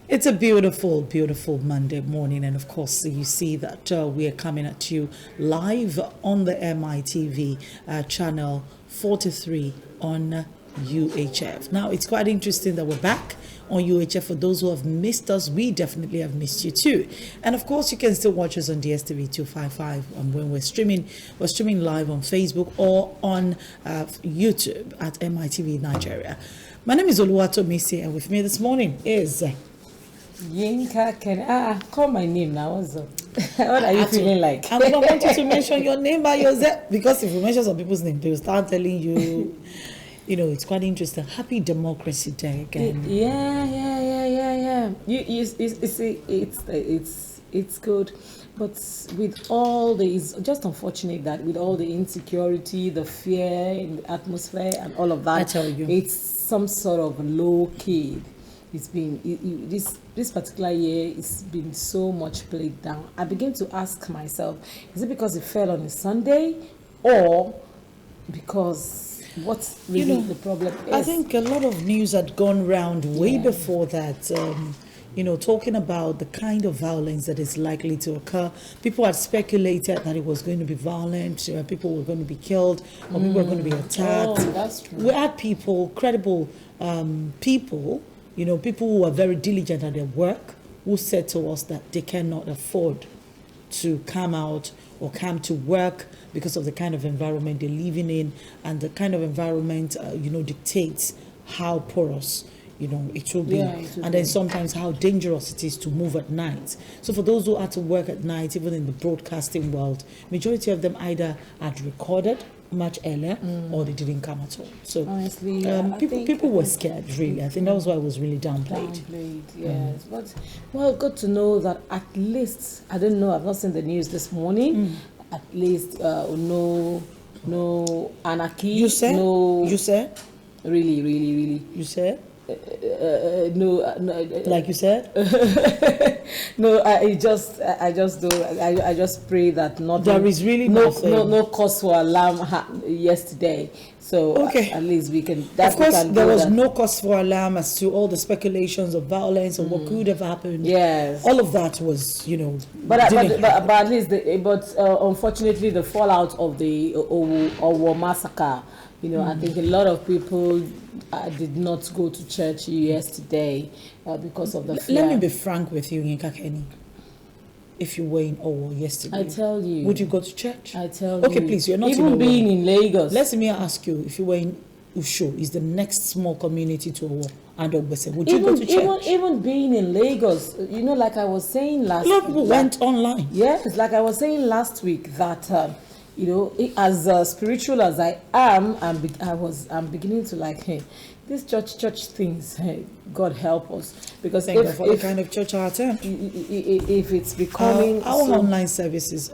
It's a beautiful, beautiful Monday morning, and of course, you see that we are coming at you live on the MITV channel 43 on UHF. Now, it's quite interesting that we're back on UHF. For those who have missed us, we definitely have missed you too. And of course, you can still watch us on DSTV 255 when we're streaming live on Facebook or on YouTube at MITV Nigeria. My name is Tomisin, and with me this morning is YinkaKenny. Call my name now. What's up? What are you feeling like? I'm not want you to mention your name by yourself, because if you mention some people's name, they'll start telling you. You know, it's quite interesting. Happy Democracy Day again. Yeah. You see, it's good, but with all these, just unfortunate that with all the insecurity, the fear in the atmosphere, and all of that, I tell you, it's some sort of low key. It's been this particular year. It's been so much played down. I begin to ask myself: is it because it fell on a Sunday, or because what's really the problem is? I think a lot of news had gone round way before that, talking about the kind of violence that is likely to occur. People had speculated that it was going to be violent, people were going to be killed, or people were going to be attacked. Oh, that's true. We had people, credible people, people who are very diligent at their work, who said to us that they cannot afford to come out or come to work because of the kind of environment they're living in, and the kind of environment, dictates how porous, it will be. And then sometimes how dangerous it is to move at night. So for those who had to work at night, even in the broadcasting world, majority of them either had recorded much earlier or they didn't come at all. So honestly, people were scared, really. I think that was why it was really downplayed. Yes. But well, good to know that at least, I don't know, I've not seen the news this morning, at least no anarchy. You said? You said? Really. You said? No, like you said. No, I just pray that there is really no cause for alarm yesterday. So at least we can. Of course, there was no cause for alarm as to all the speculations of violence and what could have happened. Yes, all of that was, But at least, unfortunately, the fallout of the Owo massacre. I think a lot of people did not go to church yesterday because of the fear. Let me be frank with you, YinkaKenny. If you were in Owo yesterday, I tell you, would you go to church? I tell you. Okay, please, you're not even being in Lagos. Let me ask you: if you were in Usho, is the next small community to Owo and Ogbese, would you go to church? Even being in Lagos, like I was saying last week. A lot of people went online. Yes, like I was saying last week that. As spiritual as I am, I'm beginning to like, hey, these church things, hey, God help us, because if the kind of church I attend, if it's becoming our online services.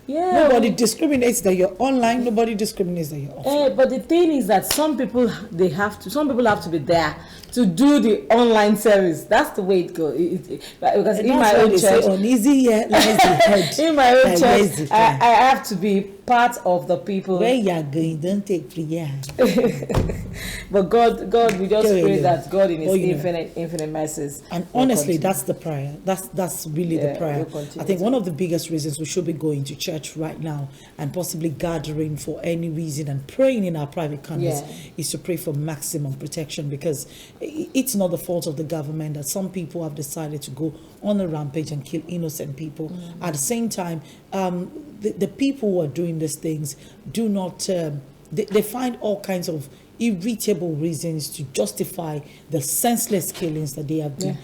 Nobody discriminates that you're online. Nobody discriminates that you're offline. But the thing is that some people have to be there to do the online service. That's the way it goes. Because in my own church, in my own church, I have to be part of the people. Where you are going, don't take free. But God, we just pray that God in His infinite mercies. And honestly, that's the prayer. That's really the prayer. I think one of the biggest reasons we should be going to church right now and possibly gathering for any reason and praying in our private corners is to pray for maximum protection, because it's not the fault of the government that some people have decided to go on a rampage and kill innocent people. At the same time, the people who are doing these things do not they find all kinds of irritable reasons to justify the senseless killings that they have been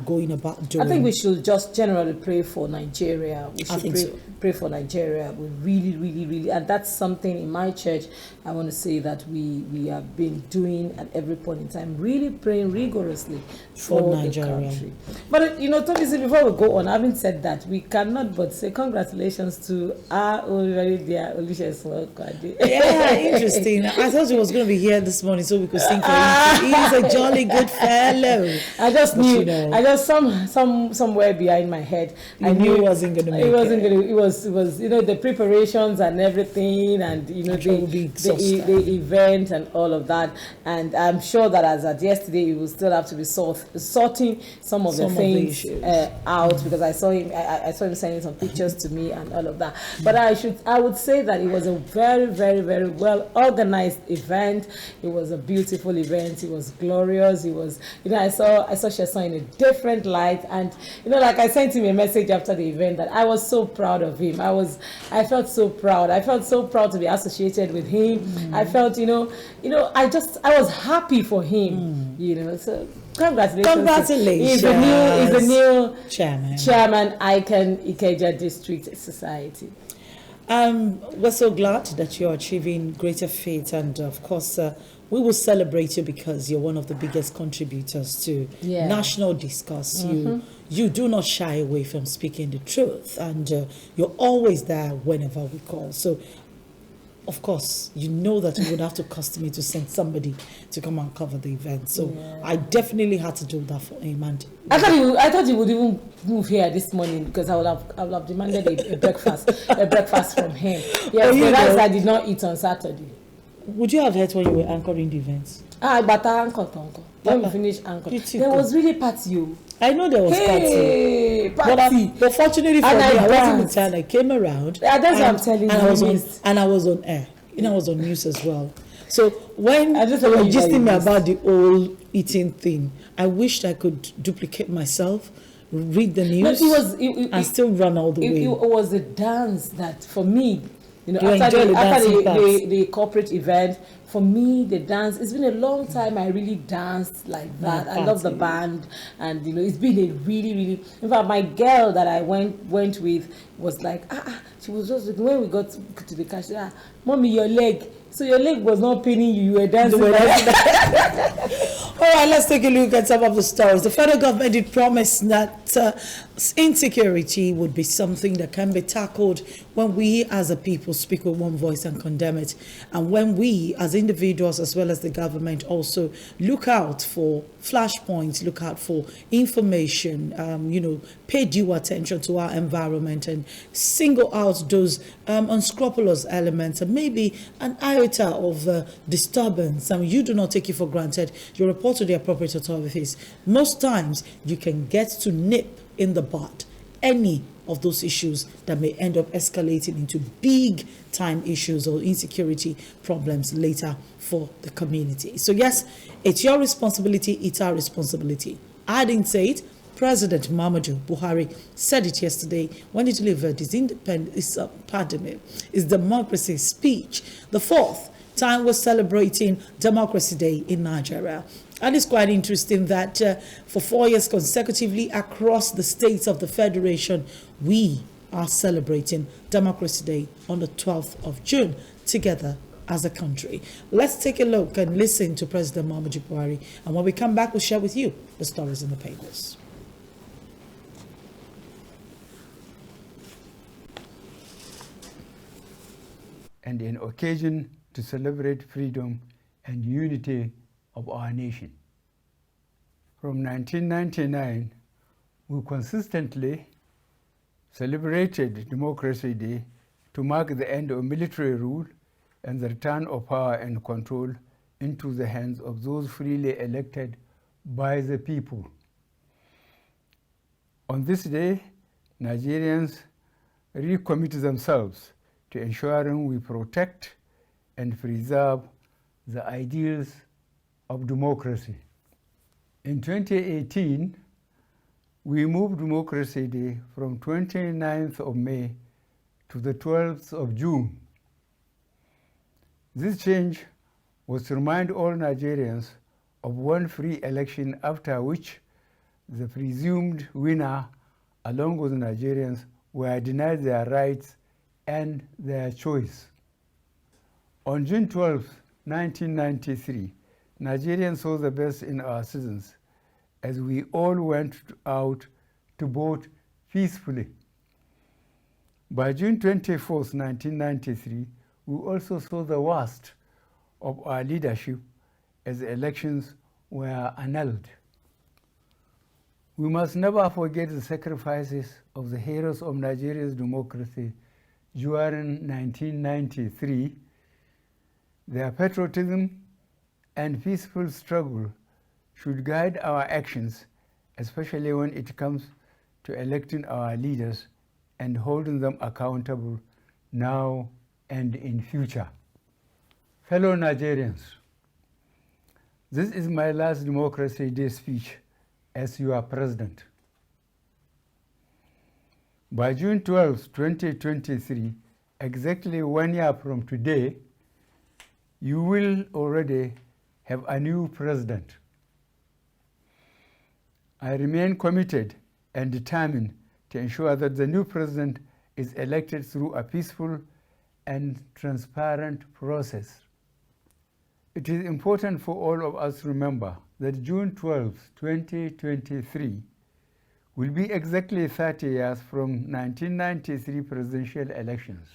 going about doing. I think we should just generally pray for Nigeria. We should pray for Nigeria. We really, and that's something in my church I want to say that we have been doing at every point in time, really praying rigorously for Nigeria. The country. But Tomisin, before we go on, having said that, we cannot but say congratulations to our already dear Olushe's. Yeah, interesting. I thought he was going to be here here this morning so we could sing for him. He's a jolly good fellow. I just knew. I just somewhere behind my head. I knew it wasn't going to make it. It wasn't going to. It was the preparations and everything, and the event and all of that. And I'm sure that as at yesterday, he will still have to be sorting some of the things out, because I saw him sending some pictures to me and all of that. But I would say that it was a very, very, very well organized event. It was a beautiful event. It was glorious. It was, I saw Sheson in a different light, and like I sent him a message after the event that I was so proud of him. I felt so proud. I felt so proud to be associated with him. I felt, I was happy for him. So congratulations. He's the new chairman, Icon Ikeja District Society. We're so glad that you're achieving greater feats, and of course we will celebrate you because you're one of the biggest contributors to national discourse. You do not shy away from speaking the truth, and you're always there whenever we call. So of course, you know that it would have to cost me to send somebody to come and cover the event. So I definitely had to do that for him. And I thought he would even move here this morning, because I would have demanded a breakfast from him. Yes, the rice I did not eat on Saturday. Would you have heard when you were anchoring the events? But I anchored, uncle. When we finished anchoring, there was really party. I know there was party. But fortunately for me, I wasn't with time. I came around. That's what I'm telling you. And I was on air. I was on news as well. So when you were gisting me about the whole eating thing, I wished I could duplicate myself, read the news, and still run all the way. It was the dance that, for me, after the corporate event, for me, the dance, it's been a long time I really danced like that. I love the band, and it's been a really, really, in fact, my girl that I went with was like, she was just, when we got to the car, she said, Mommy, your leg. So your leg was not paining you, you were dancing. All right, let's take a look at some of the stories. The federal government did promise that insecurity would be something that can be tackled when we as a people speak with one voice and condemn it. And when we as individuals as well as the government also look out for flashpoints, look out for information, pay due attention to our environment and single out those unscrupulous elements and maybe an iota of disturbance, and you do not take it for granted, you report to the appropriate authorities. Most times you can get to nip in the bud any of those issues that may end up escalating into big time issues or insecurity problems later for the community. So yes, it's your responsibility, it's our responsibility. I didn't say it. President Muhammadu Buhari said it yesterday when he delivered his his democracy speech. The fourth time we're celebrating Democracy Day in Nigeria. And it's quite interesting that for 4 years consecutively across the states of the Federation, we are celebrating Democracy Day on the 12th of June together as a country. Let's take a look and listen to President Muhammadu Buhari. And when we come back, we'll share with you the stories in the papers. And an occasion to celebrate freedom and unity of our nation. From 1999, we consistently celebrated Democracy Day to mark the end of military rule and the return of power and control into the hands of those freely elected by the people. On this day, Nigerians recommit themselves to ensuring we protect and preserve the ideals of democracy. In 2018, we moved Democracy Day from 29th of May to the 12th of June. This change was to remind all Nigerians of one free election, after which the presumed winner, along with Nigerians, were denied their rights and their choice. On June 12, 1993, Nigerians saw the best in our citizens as we all went out to vote peacefully. By June 24, 1993, we also saw the worst of our leadership as the elections were annulled. We must never forget the sacrifices of the heroes of Nigeria's democracy during 1993. Their patriotism and peaceful struggle should guide our actions, especially when it comes to electing our leaders and holding them accountable now and in future. Fellow Nigerians, this is my last Democracy Day speech as your president. By June 12, 2023, exactly 1 year from today, you will already have a new president. I remain committed and determined to ensure that the new president is elected through a peaceful and transparent process. It is important for all of us to remember that June 12, 2023 will be exactly 30 years from 1993 presidential elections.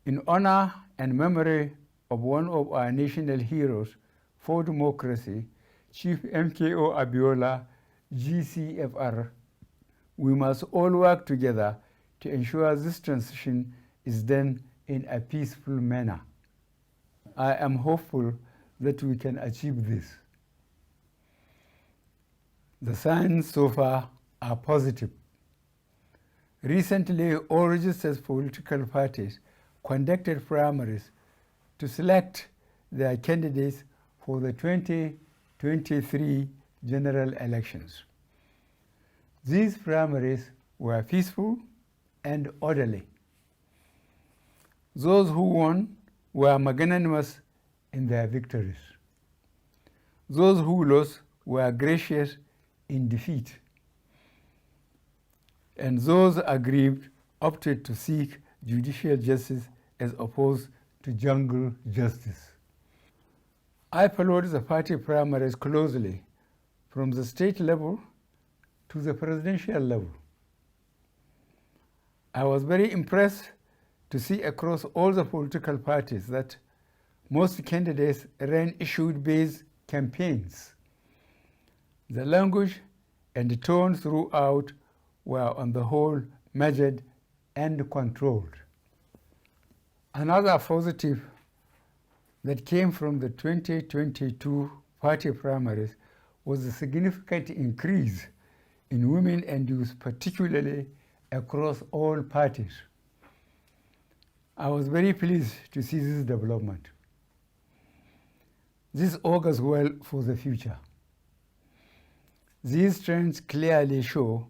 In honor and memory of one of our national heroes for democracy, Chief MKO Abiola, GCFR, we must all work together to ensure this transition is done in a peaceful manner. I am hopeful that we can achieve this. The signs so far are positive. Recently, all registered political parties conducted primaries to select their candidates for the 2023 general elections. These primaries were peaceful and orderly. Those who won were magnanimous in their victories. Those who lost were gracious in defeat. And those aggrieved opted to seek judicial justice as opposed to jungle justice. I followed the party primaries closely from the state level to the presidential level. I was very impressed to see across all the political parties that most candidates ran issue-based campaigns. The language and the tone throughout were on the whole measured and controlled. Another positive that came from the 2022 party primaries was a significant increase in women and youth, particularly across all parties. I was very pleased to see this development. This augurs well for the future. These trends clearly show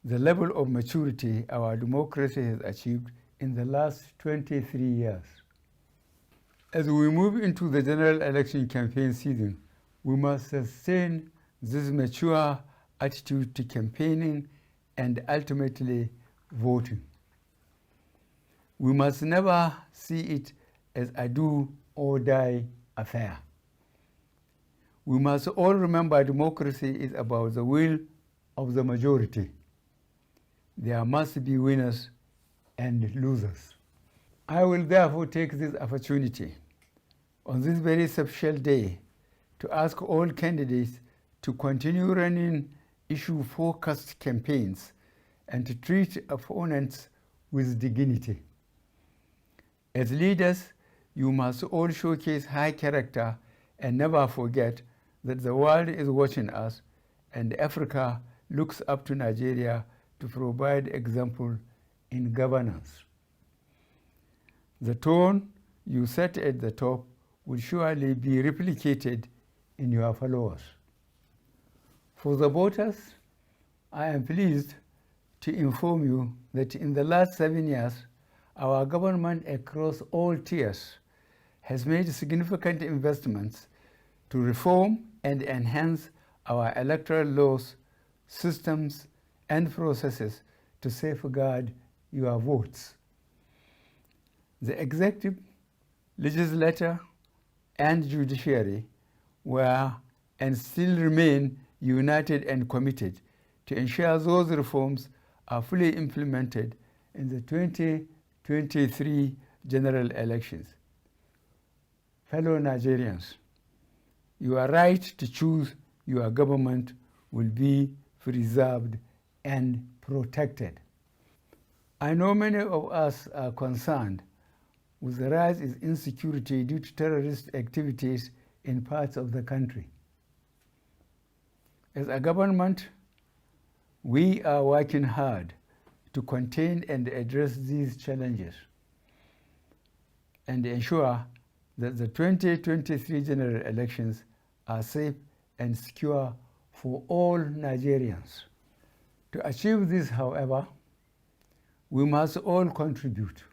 the level of maturity our democracy has achieved in the last 23 years. As we move into the general election campaign season, we must sustain this mature attitude to campaigning and ultimately voting. We must never see it as a do or die affair. We must all remember democracy is about the will of the majority. There must be winners and losers. I will therefore take this opportunity on this very special day to ask all candidates to continue running issue-focused campaigns and to treat opponents with dignity. As leaders, you must all showcase high character and never forget that the world is watching us and Africa looks up to Nigeria to provide example in governance. The tone you set at the top will surely be replicated in your followers. For the voters, I am pleased to inform you that in the last 7 years, our government across all tiers has made significant investments to reform and enhance our electoral laws, systems, and processes to safeguard your votes. The executive, legislature, and judiciary were and still remain united and committed to ensure those reforms are fully implemented in the 2023 general elections. fellow Nigerians, your right to choose your government will be preserved and protected. I know many of us are concerned with the rise in insecurity due to terrorist activities in parts of the country. As a government, we are working hard to contain and address these challenges and ensure that the 2023 general elections are safe and secure for all Nigerians. To achieve this, however, we must all contribute.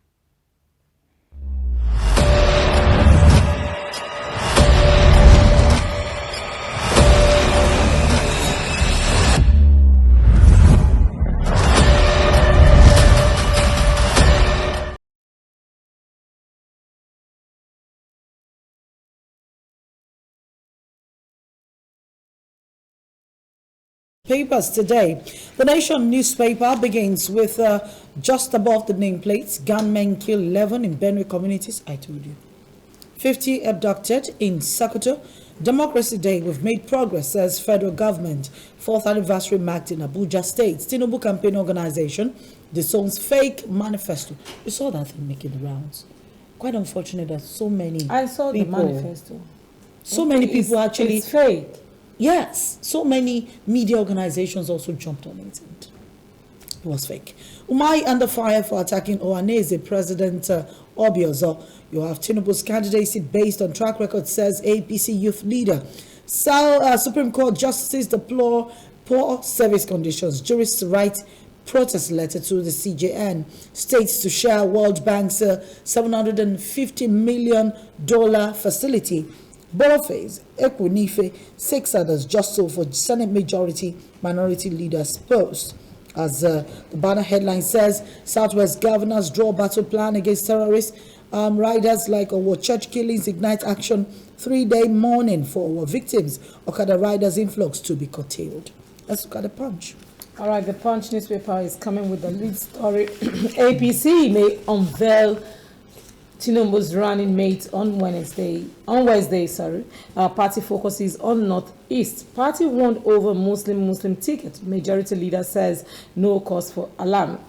Papers today. The Nation newspaper begins with just above the nameplates, gunmen kill 11 in Benue communities. I told you. 50 abducted in Sokoto. Democracy Day, we've made progress, says federal government. 4th anniversary marked in Abuja State. Tinubu campaign organization disowns fake manifesto. You saw that thing making the rounds. Quite unfortunate that so many I saw people, the manifesto. So many people actually... It's fake. Yes, so many media organizations also jumped on it. And it was fake. Umai under fire for attacking Ohaneze President Obiozo. You have Tinubu's candidacy based on track record, says APC youth leader. Supreme Court justices deplore poor service conditions. Jurists write protest letter to the CJN. States to share World Bank's $750 million facility. Boniface, Ekwunife, 6 others just so for Senate majority minority leaders post. As the banner headline says, Southwest governors draw battle plan against terrorists. Riders like our church killings ignite action. 3-day mourning for our victims. Okada riders influx to be curtailed. Let's look at the Punch. All right, the Punch newspaper is coming with the lead story. APC may unveil Tinubu's running mate on Wednesday. Party focuses on Northeast. Party won over Muslim ticket. Majority leader says no cause for alarm.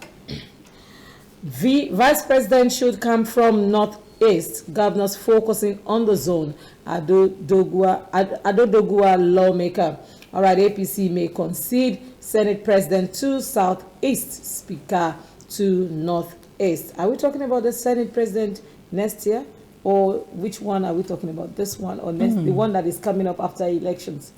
Vice President should come from Northeast. Governors focusing on the zone. Ado Dogua lawmaker. All right, APC may concede Senate President to Southeast. Speaker to Northeast. Are we talking about the Senate President next year, or which one are we talking about? This one or next, the one that is coming up after elections?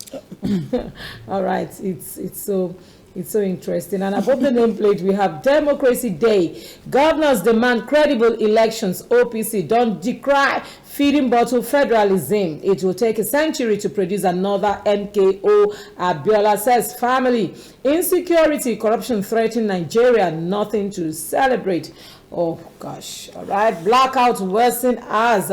All right, it's so interesting. And above the nameplate, we have Democracy Day. Governors demand credible elections. OPC don't decry feeding bottle federalism. It will take a century to produce another MKO. Abiola says family. Insecurity, corruption threaten Nigeria. Nothing to celebrate. Oh gosh. All right. Blackout worsen as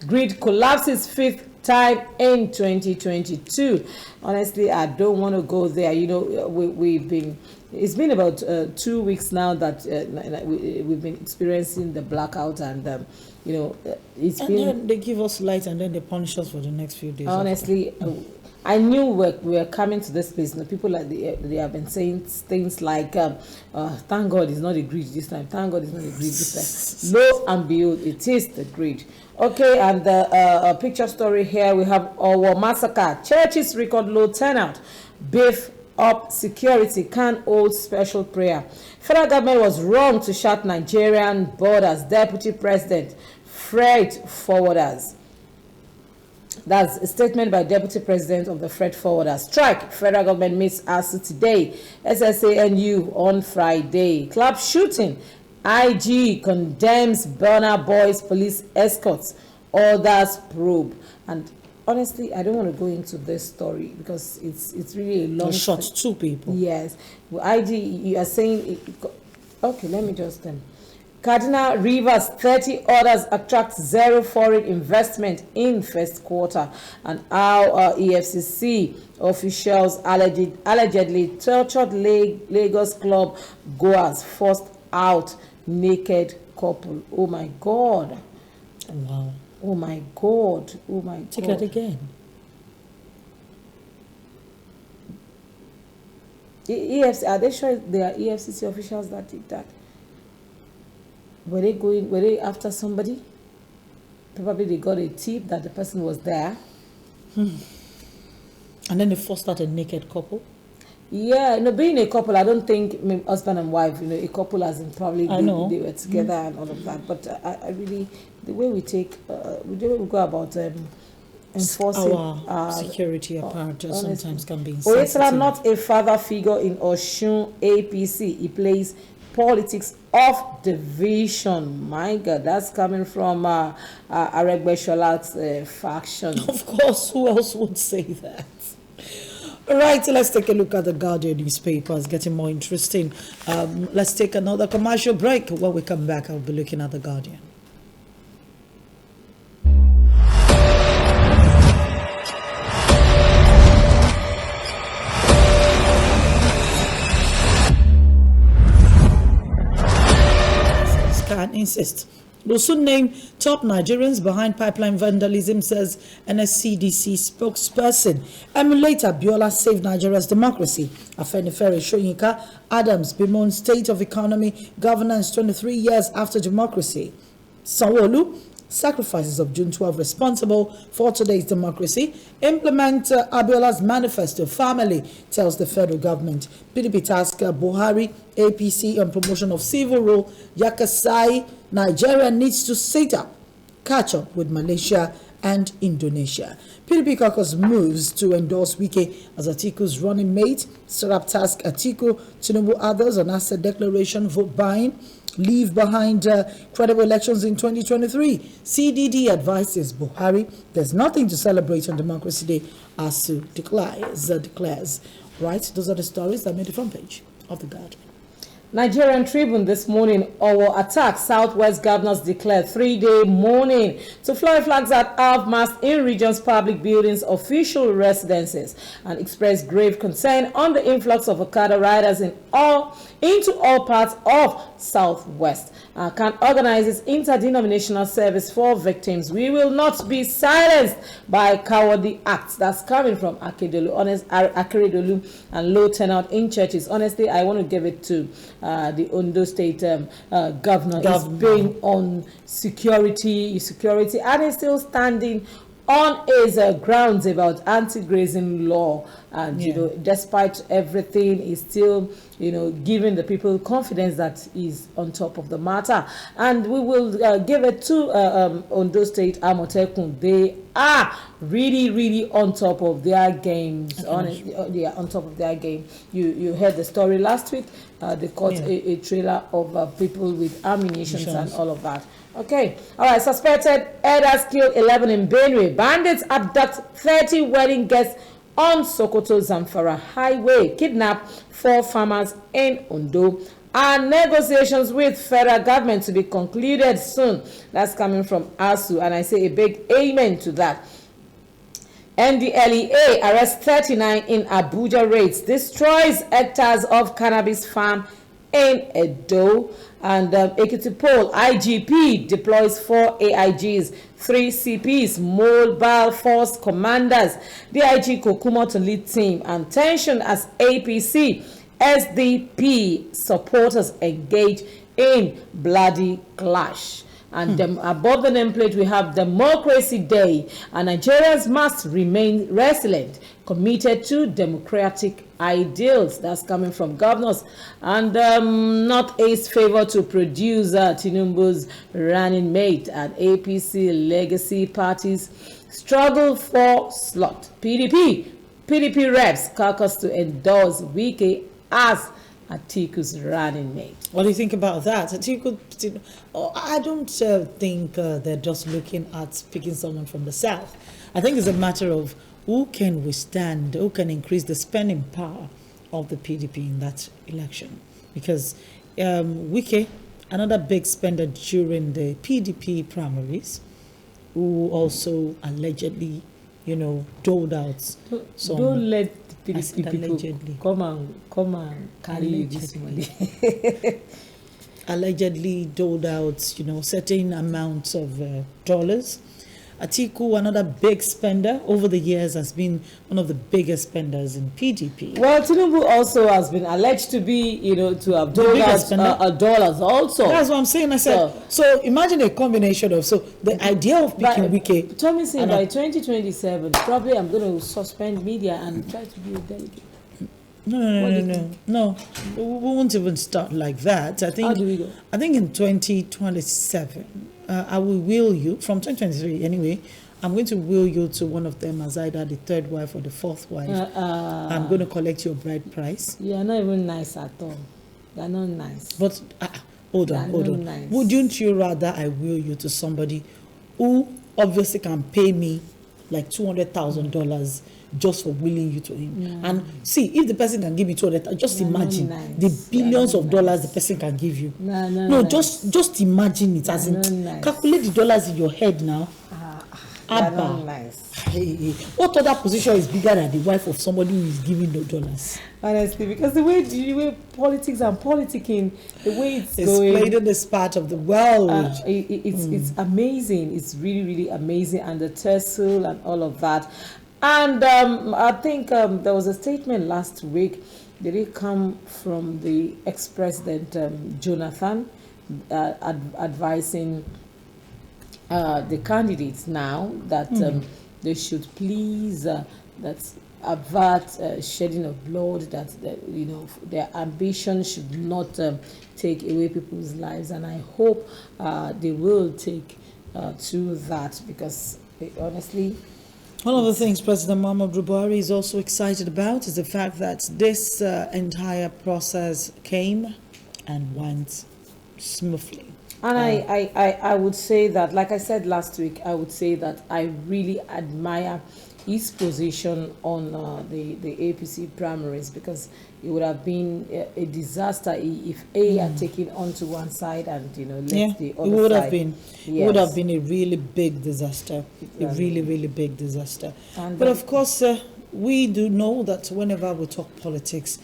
grid collapses 5th time in 2022. Honestly, I don't want to go there. You know, it's been about 2 weeks now that we've been experiencing the blackout, and it's been. And then they give us light, and then they punish us for the next few days. Honestly, I knew we were coming to this place. People like they have been saying things like, "Thank God it's not a grid this time. Thank God it's not a grid this time." Lo and behold, it is the grid. Okay, and the picture story here we have our massacre. Churches record low turnout. Beef up security can hold special prayer. Federal government was wrong to shut Nigerian borders. Deputy President freight forwarders. That's a statement by Deputy President of the freight forwarders. Strike. Federal government meets ASU today. SSANU on Friday. Club shooting. IG condemns Burna Boy's police escorts. Others probe. And honestly, I don't want to go into this story because it's really a long. Shot 2 people. Yes. Well, IG, you are saying. Okay, let me just. Cardinal Rivers, 30 orders attract zero foreign investment in first quarter. And our EFCC officials allegedly tortured Lagos club goers, forced out naked couple. Oh my God. Wow. Oh my God. Oh my God. Take that again. EFC, are they sure they are EFCC officials that did that? Were they after somebody? Probably they got a tip that the person was there. And then they forced out a naked couple. Yeah, being a couple, I don't think husband and wife, a couple as in probably they were together and all of that. But I really, the way we go about enforcing our security apparatus sometimes can be insensitive. Oyetola not a father figure in Osun APC. He plays politics of division. My God, that's coming from Aregbesol's faction. Of course, who else would say that? All right, so let's take a look at the Guardian newspaper. It's getting more interesting. Let's take another commercial break. When we come back, I'll be looking at the Guardian. Can insist. We'll soon name top Nigerians behind pipeline vandalism, says NSCDC spokesperson. Emulator Biola saved Nigeria's democracy. Afenifere Shoyinka Adams bemoans state of economy governance 23 years after democracy. Sanwo-Olu sacrifices of June 12 responsible for today's democracy. Implement Abiola's manifesto. Family tells the federal government. PDP task Buhari APC on promotion of civil rule. Yakasai Nigeria needs to sit up, catch up with Malaysia and Indonesia. PDP caucus moves to endorse Wike as Atiku's running mate. Serap task Atiku, Tinubu others on asset declaration, vote buying. Leave behind credible elections in 2023. CDD advises Buhari there's nothing to celebrate on Democracy Day, ASU declares. Right, those are the stories that made the front page of the Guardian. Nigerian Tribune this morning, Owo attack, Southwest governors declare 3-day mourning to fly flags at half-mast in region's public buildings, official residences, and express grave concern on the influx of Okada riders into all parts of Southwest. Can organize interdenominational service for victims. We will not be silenced by cowardly acts. That's coming from Akeredolu and low turnout in churches. Honestly, I want to give it to the Ondo State governor. He's been on security, and is still standing on his grounds about anti-grazing law, and despite everything, he's still giving the people confidence that he's on top of the matter. And we will give it to Ondo State Amotekun. They are really on top of their games. They are on top of their game. You heard the story last week. They caught a trailer of people with ammunition and all of that. Okay, all right. Suspected herders killed 11 in Benue. Bandits abduct 30 wedding guests on Sokoto Zamfara Highway. Kidnap 4 farmers in Ondo. And negotiations with federal government to be concluded soon. That's coming from ASU, and I say a big amen to that. NDLEA arrests 39 in Abuja raids. Destroys hectares of cannabis farm in Edo. And Ekitipol IGP deploys 4 AIGs, 3 CPs, mobile force commanders, DIG Kokumo to lead team, and tension as APC SDP supporters engage in bloody clash. And above the nameplate, we have Democracy Day, and Nigerians must remain resilient, committed to democratic ideals. That's coming from governors. And Northeast favor to produce Tinubu's running mate, and APC legacy parties struggle for slot. PDP reps caucus to endorse Wike as Atiku's running mate. What do you think about that? Atiku, I don't think they're just looking at picking someone from the south. I think it's a matter of who can withstand, who can increase the spending power of the PDP in that election. Because Wike, another big spender during the PDP primaries, who also allegedly, doled out some. Don't let PDP people allegedly. come and carry you this money. Allegedly doled out, certain amounts of dollars, Atiku, another big spender over the years, has been one of the biggest spenders in PDP. Well, Tinubu also has been alleged to be, to have dollars also. That's what I'm saying. I said, so imagine a combination of, so the idea of picking Wike. Tomisin, by 2027, probably I'm going to suspend media and try to be a delegate. No. We won't even start like that. I think. How do we go? I think in 2027, I will will you from 2023 anyway. I'm going to will you to one of them as either the third wife or the fourth wife. I'm going to collect your bride price. You are not even nice at all. You are not nice. But hold on. Nice. Wouldn't you rather I will you to somebody who obviously can pay me like $200,000 just for willing you to him? Yeah. And see, if the person can give you $200,000, just imagine the billions of dollars the person can give you. Just imagine it, as in calculate the dollars in your head now. Nice. What other position is bigger than the wife of somebody who is giving no dollars? Honestly, because the way politics and politicking, the way it's going, played in this part of the world, it's amazing. It's really, really amazing, and the tussle and all of that. And I think there was a statement last week. Did it come from the ex-president Jonathan advising the candidates now that they should please that avert shedding of blood, that their ambition should not take away people's lives, and I hope they will take to that, because honestly, one of the things President Muhammadu Buhari is also excited about is the fact that this entire process came and went smoothly. And I would say that, like I said last week, I would say that I really admire his position on the APC primaries, because it would have been a disaster if had taken onto one side and left the other side. It would have been a really big disaster, really big disaster. But of course, we do know that whenever we talk politics,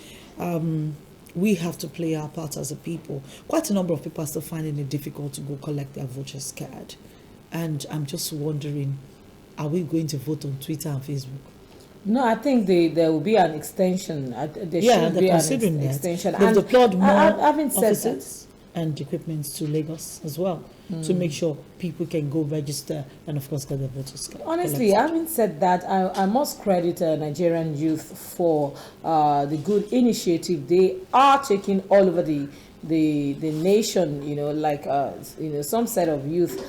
we have to play our part as a people. Quite a number of people are still finding it difficult to go collect their voters card, and I'm just wondering, are we going to vote on Twitter and Facebook? No, I think there will be an extension. There should be an extension. They've deployed more officers and equipment to Lagos as well, to make sure people can go register and of course get their voters card. Honestly, having said that, I must credit Nigerian youth for the good initiative they are taking all over the nation. Some set of youth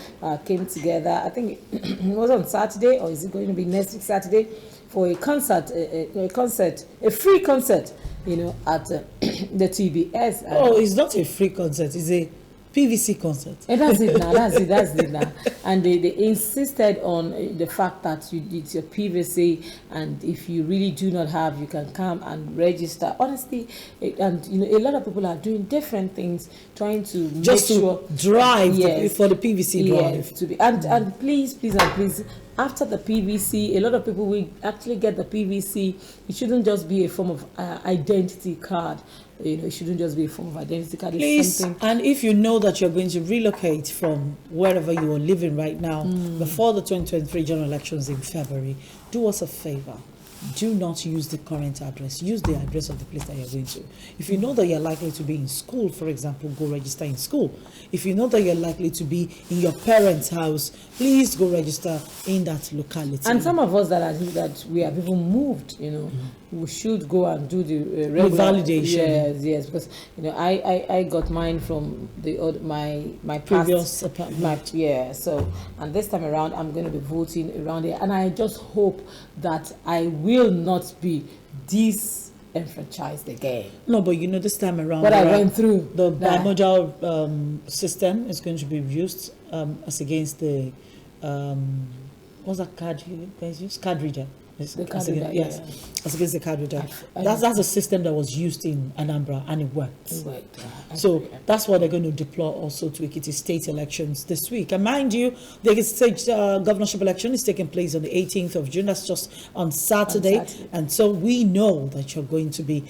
came together. I think it was on Saturday, or is it going to be next week Saturday, for a concert, a free concert, at the TBS. Oh, it's not a free concert, it's a PVC concert. And that's it now. And they insisted on the fact that it's your PVC, and if you really do not have, you can come and register. Honestly, and a lot of people are doing different things, trying to just make to sure drive for the PVC drive. Yes, to be and please. After the PVC, a lot of people will actually get the PVC. It shouldn't just be a form of identity card. It shouldn't just be a form of identity card. Please, and if you know that you're going to relocate from wherever you are living right now before the 2023 general elections in February, do us a favor. Do not use the current address. Use the address of the place that you're going to. If you know that you're likely to be in school, for example, go register in school. If you know that you're likely to be in your parents' house, please go register in that locality. And some of us that we have even moved, we should go and do the regular validation. Yes, because I got mine from my previous past apartment. So, and this time around I'm going to be voting around there, and I just hope that I will not be disenfranchised again. No, but this time around, what I went through, the bimodal system is going to be used as against the what's that card you guys use? Card reader. As against the card reader. That's a system that was used in Anambra, and it worked. So that's what they're going to deploy also to Ekiti state elections this week. And mind you, the Ekiti state governorship election is taking place on the 18th of June. That's just on Saturday. And so we know that you're going to be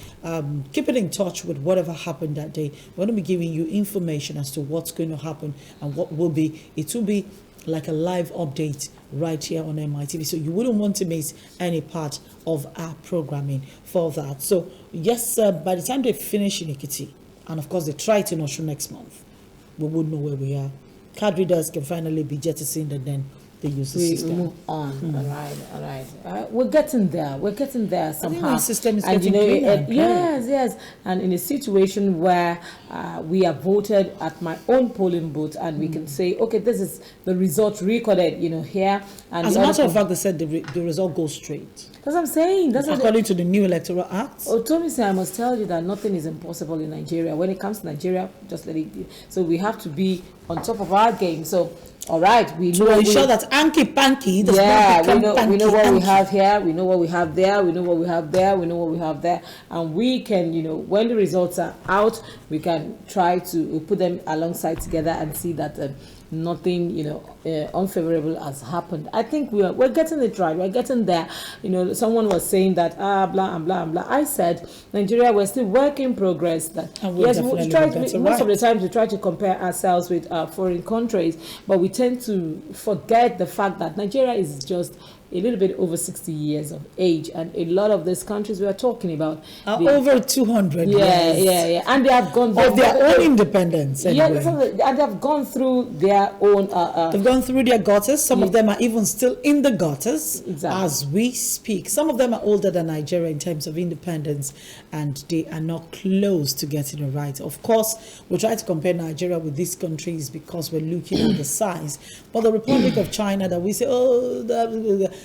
keeping in touch with whatever happened that day. We're going to be giving you information as to what's going to happen and what will be. It will be like a live update right here on MITV. So you wouldn't want to miss any part of our programming for that. So yes, by the time they finish in Ekiti, and of course they try to know next month, we would know where we are. Card readers can finally be jettisoned, and then they use the system. Move on. All right. We're getting there. Somehow. I think the system is and getting cleaner. Yes. And in a situation where we have voted at my own polling booth, and we can say, okay, this is the result recorded, here. And as a matter of fact, they said the result goes straight. That's what I'm saying. That's according to the new Electoral Act. Oh, Tomisin, I must tell you that nothing is impossible in Nigeria. When it comes to Nigeria, just let it be. So we have to be on top of our game. So, all right, we know. To ensure that Anki Panky does not become Panky. We know what we have here. We know what we have there. We know what we have there. We know what we have there. And we can, when the results are out, we can try to put them alongside together and see that nothing, unfavorable has happened. I think we're getting it right. We're getting there. Someone was saying that blah and blah and blah. I said Nigeria, we're still work in progress. That yes, most of the times we try to compare ourselves with foreign countries, but we tend to forget the fact that Nigeria is just a little bit over 60 years of age, and a lot of these countries we are talking about are over 200 years. Yeah, and they have gone of their own independence. Anyway. Yeah, and they have gone through their own. They've gone through their gutters. Some of them are even still in the gutters as we speak. Some of them are older than Nigeria in terms of independence, and they are not close to getting it right. Of course, we try to compare Nigeria with these countries because we're looking at the size. But the Republic of China, that we say,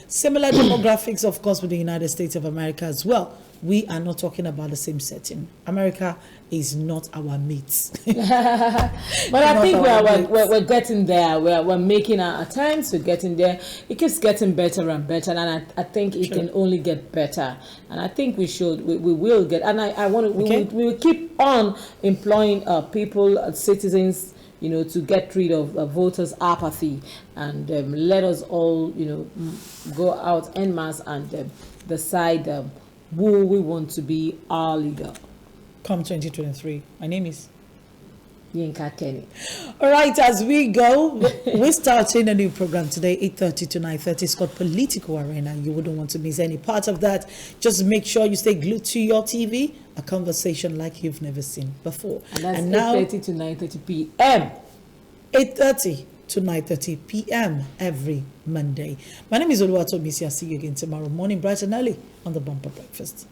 similar demographics, of course, with the United States of America as well. We are not talking about the same setting. America is not our mates. But I think we're getting there. We're making our attempts. We're getting there. It keeps getting better and better, and I think it can only get better. And I think we will get. And I want to. We will keep on employing people, citizens, to get rid of voters' apathy, and let us all, go out en masse and decide who we want to be our leader. Come 2023. My name is YinkaKenny. All right, as we go, we're starting a new program today, 8:30 to 9:30. It's called Political Arena. You wouldn't want to miss any part of that. Just make sure you stay glued to your TV. A conversation like you've never seen before. And that's 8:30 to 9:30 p.m. 8:30 to 9:30 p.m. every Monday. My name is Tomisin. I'll see you again tomorrow morning, bright and early on the Bumper Breakfast.